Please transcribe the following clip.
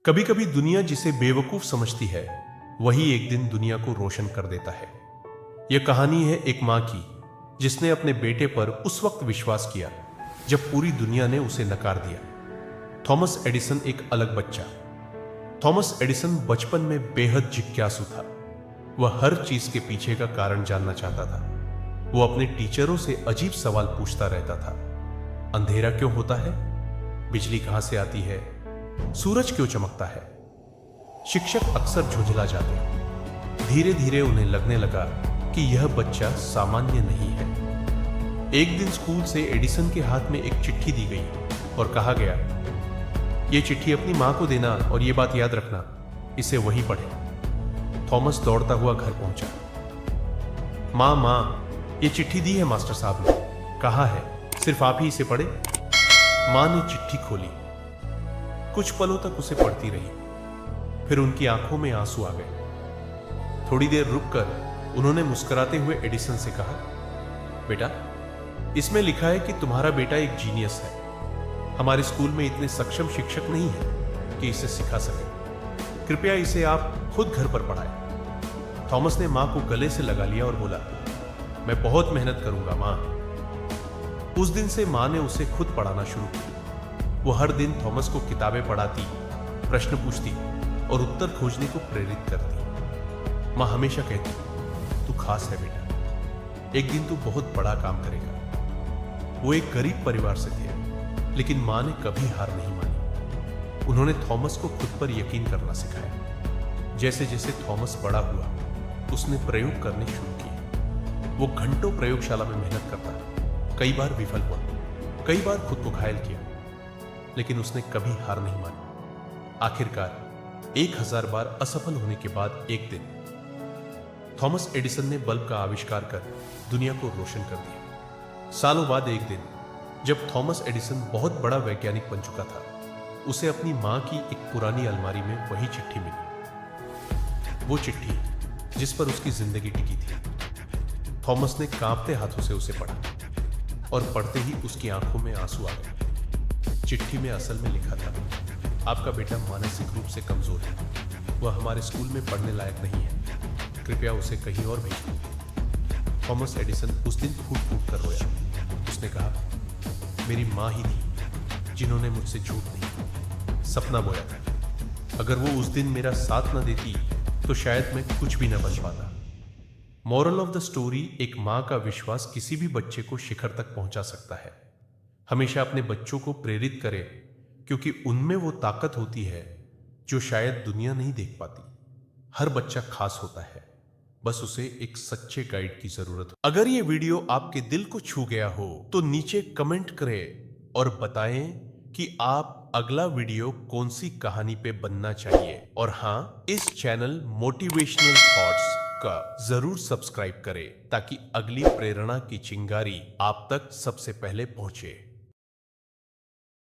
कभी कभी दुनिया जिसे बेवकूफ समझती है वही एक दिन दुनिया को रोशन कर देता है। यह कहानी है एक मां की जिसने अपने बेटे पर उस वक्त विश्वास किया जब पूरी दुनिया ने उसे नकार दिया। थॉमस एडिसन एक अलग बच्चा। थॉमस एडिसन बचपन में बेहद जिज्ञासु था। वह हर चीज के पीछे का कारण जानना चाहता था। वो अपने टीचरों से अजीब सवाल पूछता रहता था। अंधेरा क्यों होता है? बिजली कहां से आती है? सूरज क्यों चमकता है? शिक्षक अक्सर झुंझला जाते। धीरे धीरे उन्हें लगने लगा कि यह बच्चा सामान्य नहीं है। एक दिन स्कूल से एडिसन के हाथ में एक चिट्ठी दी गई और कहा गया, यह चिट्ठी अपनी मां को देना और यह बात याद रखना, इसे वही पढ़े। थॉमस दौड़ता हुआ घर पहुंचा। मां, यह चिट्ठी दी है मास्टर साहब ने। कहा है सिर्फ आप ही इसे पढ़े। मां ने चिट्ठी खोली। कुछ पलों तक उसे पढ़ती रही, फिर उनकी आंखों में आंसू आ गए। थोड़ी देर रुककर उन्होंने मुस्कुराते हुए एडिसन से कहा, बेटा, इसमें लिखा है कि तुम्हारा बेटा एक जीनियस है। हमारे स्कूल में इतने सक्षम शिक्षक नहीं हैं कि इसे सिखा सके। कृपया इसे आप खुद घर पर पढ़ाएं। थॉमस ने मां को गले से लगा लिया और बोला, मैं बहुत मेहनत करूंगा मां। उस दिन से मां ने उसे खुद पढ़ाना शुरू किया। वो हर दिन थॉमस को किताबें पढ़ाती, प्रश्न पूछती और उत्तर खोजने को प्रेरित करती। मां हमेशा कहती, तू खास है बेटा, एक दिन तू बहुत बड़ा काम करेगा। वो एक गरीब परिवार से थे, लेकिन मां ने कभी हार नहीं मानी। उन्होंने थॉमस को खुद पर यकीन करना सिखाया। जैसे जैसे थॉमस बड़ा हुआ, उसने प्रयोग करने शुरू किए। वो घंटों प्रयोगशाला में मेहनत करता, कई बार विफल हुआ, कई बार खुद को घायल किया, लेकिन उसने कभी हार नहीं मानी। आखिरकार 1000 बार असफल होने के बाद एक दिन थॉमस एडिसन ने बल्ब का आविष्कार कर दुनिया को रोशन कर दिया। सालों बाद एक दिन जब थॉमस एडिसन बहुत बड़ा वैज्ञानिक बन चुका था, उसे अपनी मां की एक पुरानी अलमारी में वही चिट्ठी मिली। वो चिट्ठी जिस पर उसकी जिंदगी टिकी थी। थॉमस ने कांपते हाथों से उसे पढ़ा और पढ़ते ही उसकी आंखों में आंसू आ गए। चिट्ठी में असल में लिखा था, आपका बेटा मानसिक रूप से कमजोर है। वह हमारे स्कूल में पढ़ने लायक नहीं है। कृपया उसे कहीं और भेजिए। थॉमस एडिसन उस दिन फूट फूट कर रोया। उसने कहा, मेरी मां ही थी जिन्होंने मुझसे झूठ नहीं, सपना बोया था। अगर वो उस दिन मेरा साथ न देती तो शायद मैं कुछ भी न बन पाता। मॉरल ऑफ द स्टोरी, एक मां का विश्वास किसी भी बच्चे को शिखर तक पहुंचा सकता है। हमेशा अपने बच्चों को प्रेरित करें, क्योंकि उनमें वो ताकत होती है जो शायद दुनिया नहीं देख पाती। हर बच्चा खास होता है, बस उसे एक सच्चे गाइड की जरूरत हो। अगर ये वीडियो आपके दिल को छू गया हो तो नीचे कमेंट करें और बताएं कि आप अगला वीडियो कौन सी कहानी पे बनना चाहिए। और हाँ, इस चैनल मोटिवेशनल थॉट्स का जरूर सब्सक्राइब करें ताकि अगली प्रेरणा की चिंगारी आप तक सबसे पहले पहुंचे।